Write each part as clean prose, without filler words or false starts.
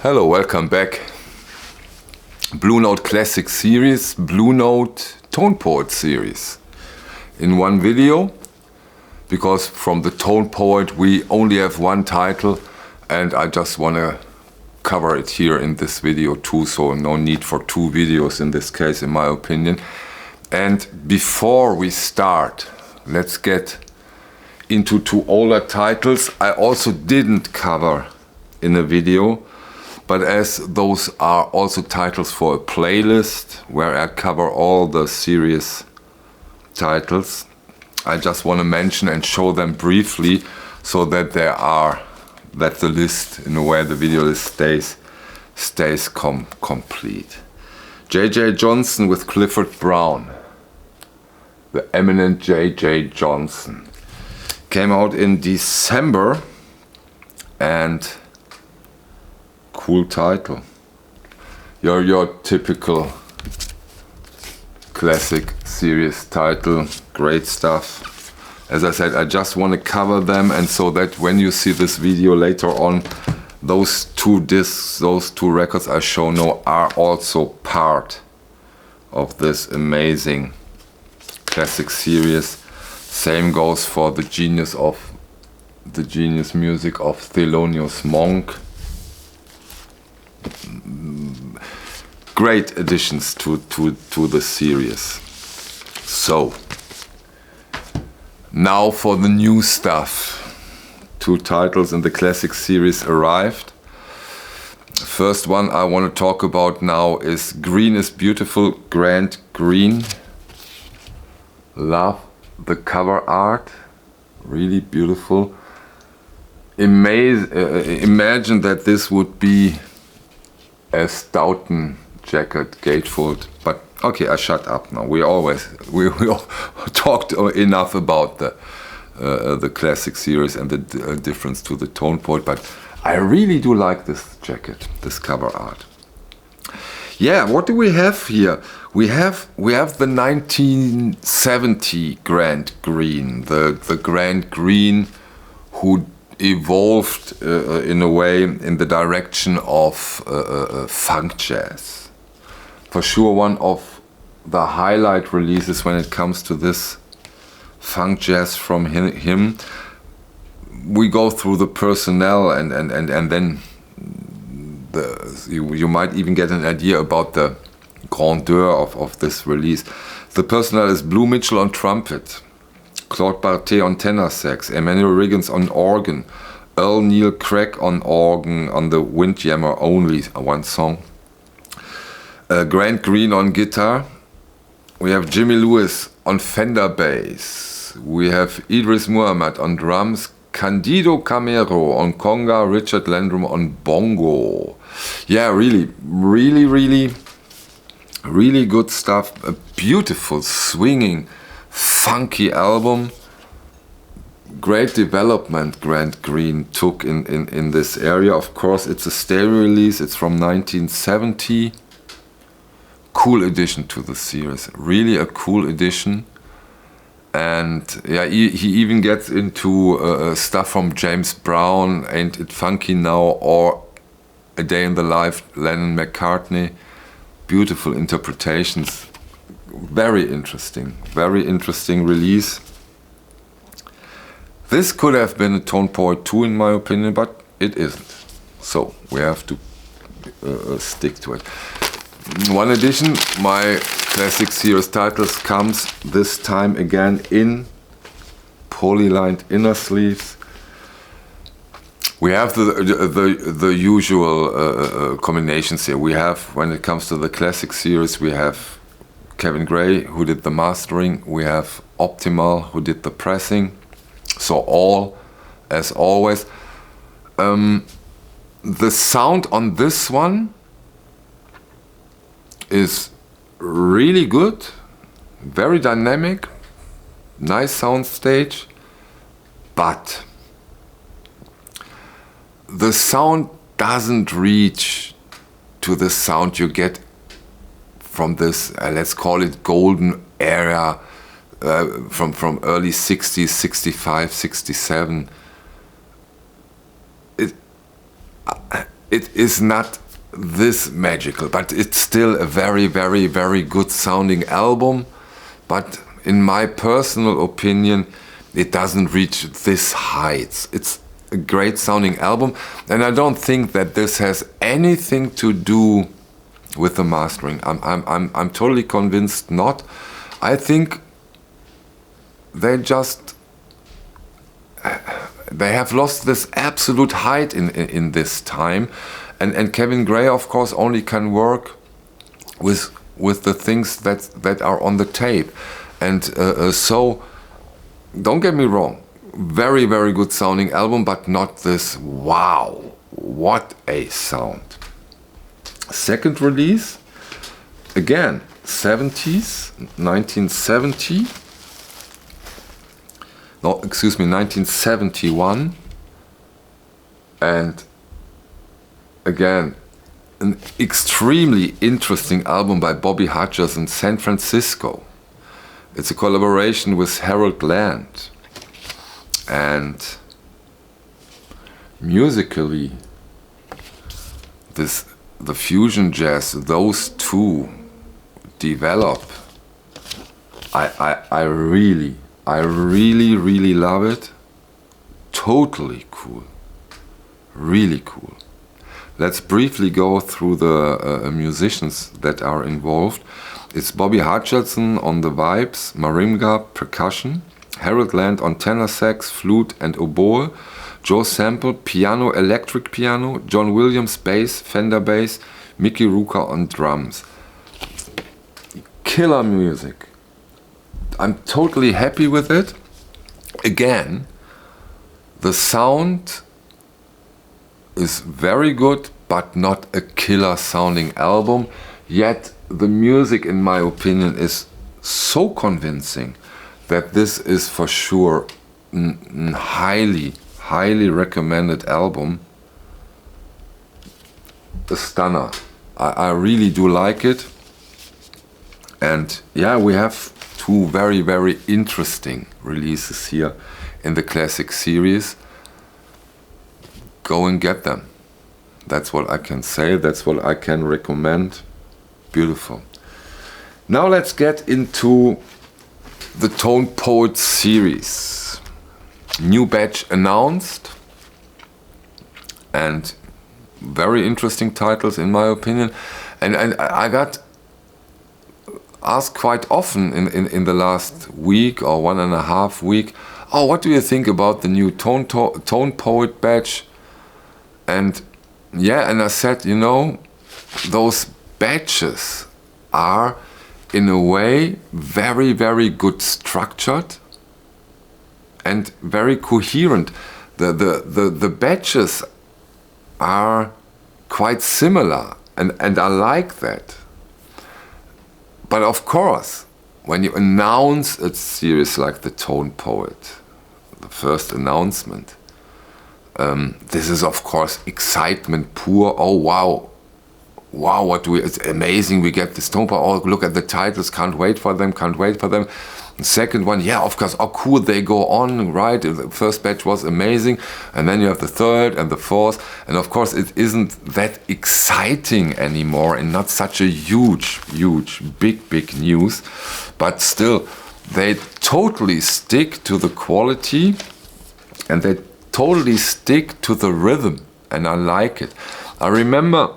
Hello, welcome back. Blue Note Classic Series, Blue Note Tone Poet Series. In one video, because from the Tone Poet we only have one title and I just want to cover it here in this video too, so no need for two videos in this case in my opinion. And before we start, let's get into two older titles I also didn't cover in a video, but as those are also titles for a playlist where I cover all the series titles, I just want to mention and show them briefly so that the list, in a way, the video list stays complete. J.J. Johnson with Clifford Brown, the eminent J.J. Johnson, came out in December, and cool title. Your typical classic series title, great stuff. As I said, I just want to cover them, and so that when you see this video later on, those two discs, those two records I show now are also part of this amazing classic series. Same goes for the genius music of Thelonious Monk. Great additions to the series. So now for the new stuff. Two titles in the classic series arrived. First one I want to talk about now is Green is Beautiful, Grant Green. Love the cover art, really beautiful. Imagine that this would be a Stoughton jacket, gatefold, but okay, I shut up now. We all talked enough about the classic series and the difference to the Tone Poet, but I really do like this jacket, this cover art. Yeah, what do we have here? We have the 1970 Grant Green, the Grant Green who evolved in a way in the direction of funk jazz. For sure one of the highlight releases when it comes to this funk jazz from him. We go through the personnel and then you might even get an idea about the grandeur of this release. The personnel is Blue Mitchell on trumpet, Claude Barthé on tenor sax, Emmanuel Riggins on organ, Earl Neil Craig on organ on the Windjammer only, one song, Grant Green on guitar, we have Jimmy Lewis on Fender bass, we have Idris Muhammad on drums, Candido Camero on conga, Richard Landrum on bongo. Yeah, really good stuff. A beautiful, swinging, funky album. Great development Grant Green took in this area. Of course, it's a stereo release. It's from 1970. Cool addition to the series. Really a cool addition. And yeah, he even gets into stuff from James Brown, Ain't It Funky Now, or A Day in the Life, Lennon-McCartney. Beautiful interpretations. Very interesting release. This could have been a Tone Poet 2 in my opinion, but it isn't. So we have to stick to it. One addition, my classic series titles comes this time again in polylined inner sleeves. We have the usual combinations here. We have, when it comes to the classic series, we have Kevin Gray, who did the mastering. We have Optimal, who did the pressing. So all, as always. The sound on this one is really good, very dynamic, nice sound stage, but the sound doesn't reach to the sound you get from this, let's call it golden era, from early 60s, 65, 67. it is not this magical, but it's still a very, very, very good sounding album. But in my personal opinion, it doesn't reach this heights. It's a great sounding album, and I don't think that this has anything to do with the mastering. I'm totally convinced not. I think they have lost this absolute height in this time, and Kevin Gray, of course, only can work with the things that are on the tape, and so don't get me wrong, very, very good sounding album, but not this wow, what a sound. Second release, again 70s, 1970. No, excuse me, 1971, and again, an extremely interesting album by Bobby Hutcherson, San Francisco. It's a collaboration with Harold Land, and musically, the fusion jazz, those two develop. I really love it. Totally cool. Really cool. Let's briefly go through the musicians that are involved. It's Bobby Hutcherson on the vibes, marimba, percussion, Harold Land on tenor sax, flute and oboe, Joe Sample, piano, electric piano, John Williams, bass, Fender bass, Mickey Ruka on drums. Killer music. I'm totally happy with it. Again, the sound is very good, but not a killer sounding album. Yet the music, in my opinion, is so convincing that this is for sure a highly recommended album. A stunner. I really do like it. And yeah, we have two very, very interesting releases here in the classic series. Go and get them. That's what I can say. That's what I can recommend. Beautiful. Now let's get into the Tone Poet series. New batch announced, and very interesting titles in my opinion. And I got asked quite often in the last week or 1.5 weeks, oh, what do you think about the new Tone Poet batch? And yeah, and I said, you know, those batches are in a way very, very good structured and very coherent. The batches are quite similar, and I like that. But of course, when you announce a series like the Tone Poet, the first announcement, this is of course excitement pure. Oh wow, what do we, it's amazing, we get this Tone Poet, oh look at the titles, can't wait for them. The second one, yeah, of course, oh cool, they go on, right? The first batch was amazing, and then you have the third and the fourth, and of course it isn't that exciting anymore, and not such a huge, big news, but still, they totally stick to the quality, and they totally stick to the rhythm, and I like it. I remember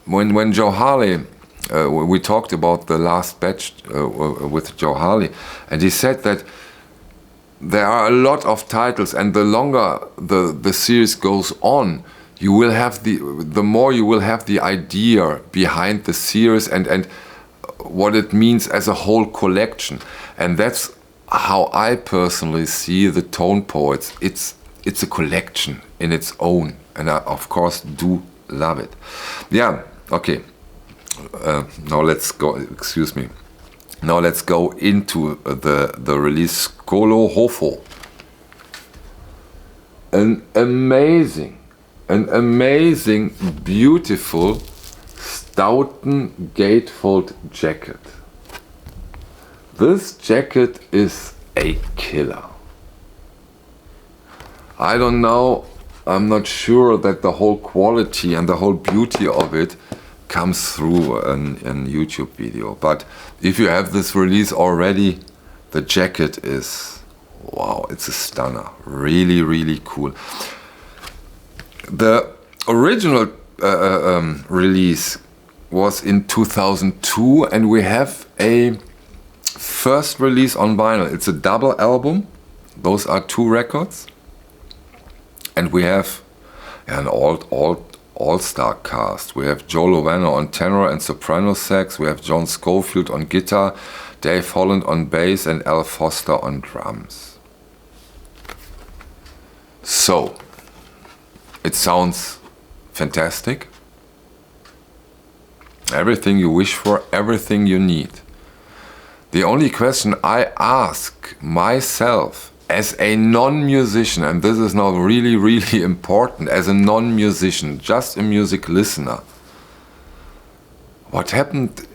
when Joe Harley, we talked about the last batch with Joe Harley, and he said that there are a lot of titles, and the longer the series goes on, you will have the more you will have the idea behind the series and what it means as a whole collection. And that's how I personally see the Tone Poets. It's a collection in its own, and I of course do love it. Yeah, okay. Now let's go. Excuse me. Now let's go into the release Scolohofo. An amazing, beautiful Stoughton gatefold jacket. This jacket is a killer. I don't know I'm not sure that the whole quality and the whole beauty of it comes through an YouTube video. But if you have this release already, the jacket is, wow, it's a stunner. Really, really cool. The original release was in 2002, and we have a first release on vinyl. It's a double album. Those are 2 records. And we have an all-star cast. We have Joe Lovano on tenor and soprano sax. We have John Scofield on guitar, Dave Holland on bass, and Al Foster on drums. So, it sounds fantastic. Everything you wish for, everything you need. The only question I ask myself as a non-musician, and this is now really, really important, as a non-musician, just a music listener, what happened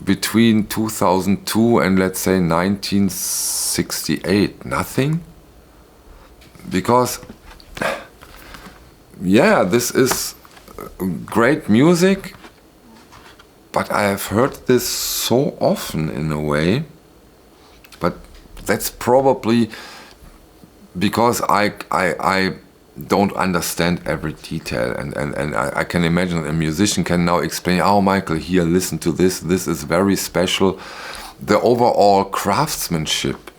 between 2002 and, let's say, 1968? Nothing? Because, yeah, this is great music, but I have heard this so often in a way. But that's probably because I don't understand every detail, and I can imagine a musician can now explain, oh Michael, here, listen to this is very special. The overall craftsmanship,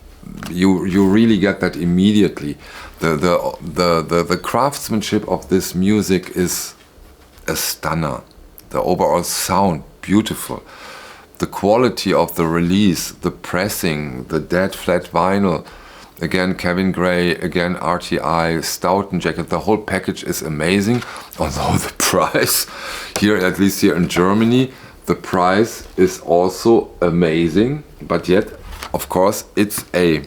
you really get that immediately. The craftsmanship of this music is a stunner. The overall sound, beautiful. The quality of the release, the pressing, the dead flat vinyl, again Kevin Gray, again RTI, Stoughton jacket, the whole package is amazing. Although the price, here, at least here in Germany, the price is also amazing. But yet, of course, it's a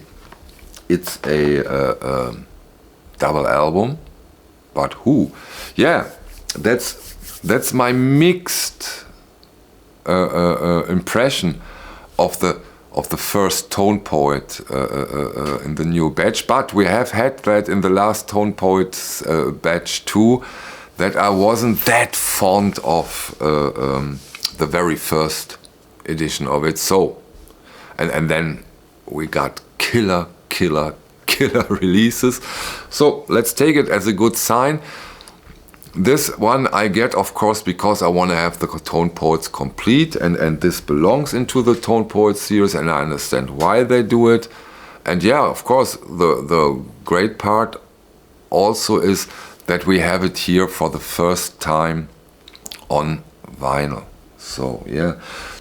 double album. But who? Yeah, that's my mixed impression of the first Tone Poet in the new batch, but we have had that in the last Tone Poets batch too, that I wasn't that fond of the very first edition of it. So, and then we got killer releases. So let's take it as a good sign. This one I get, of course, because I want to have the Tone Poets complete, and this belongs into the Tone Poets series, and I understand why they do it. And yeah, of course, the great part also is that we have it here for the first time on vinyl. So yeah,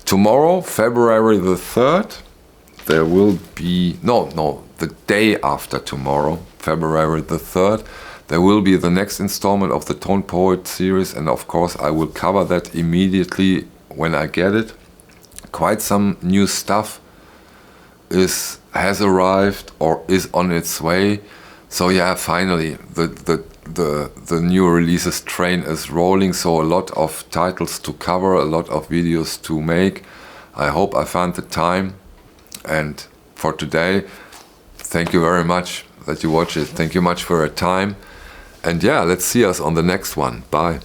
tomorrow, February the 3rd, there will be, the day after tomorrow, February the 3rd, there will be the next installment of the Tone Poet series, and of course I will cover that immediately when I get it. Quite some new stuff has arrived or is on its way. So yeah, finally the new releases train is rolling, so a lot of titles to cover, a lot of videos to make. I hope I found the time, and for today, thank you very much that you watch it. Thank you much for your time. And yeah, let's see us on the next one. Bye.